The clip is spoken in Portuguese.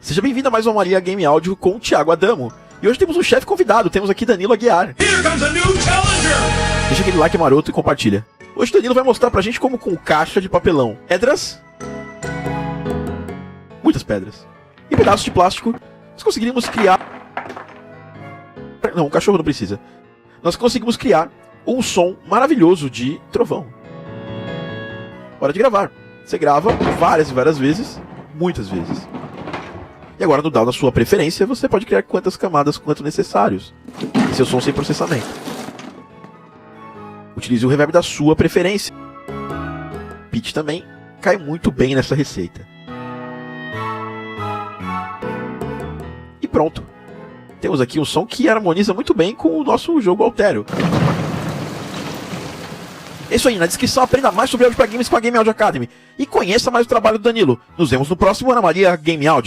Seja bem-vindo a mais uma Maria Game Áudio com o Thiago Adamo. E hoje temos um chefe convidado, temos aqui Danilo Aguiar. Deixa aquele like maroto e compartilha. Hoje o Danilo vai mostrar pra gente como com caixa de papelão, pedras, muitas pedras, e pedaços de plástico, nós conseguiríamos criar... Não, o cachorro não precisa. Nós conseguimos criar um som maravilhoso de trovão. Hora de gravar. Você grava várias e várias vezes, muitas vezes. E agora no DAW da sua preferência, você pode criar quantas camadas quanto necessários. E seu som sem processamento. Utilize o reverb da sua preferência. Pitch também cai muito bem nessa receita. E pronto. Temos aqui um som que harmoniza muito bem com o nosso jogo Altério. É isso aí, na descrição aprenda mais sobre áudio para games com a Game Audio Academy. E conheça mais o trabalho do Danilo. Nos vemos no próximo Ana Maria Game Audio.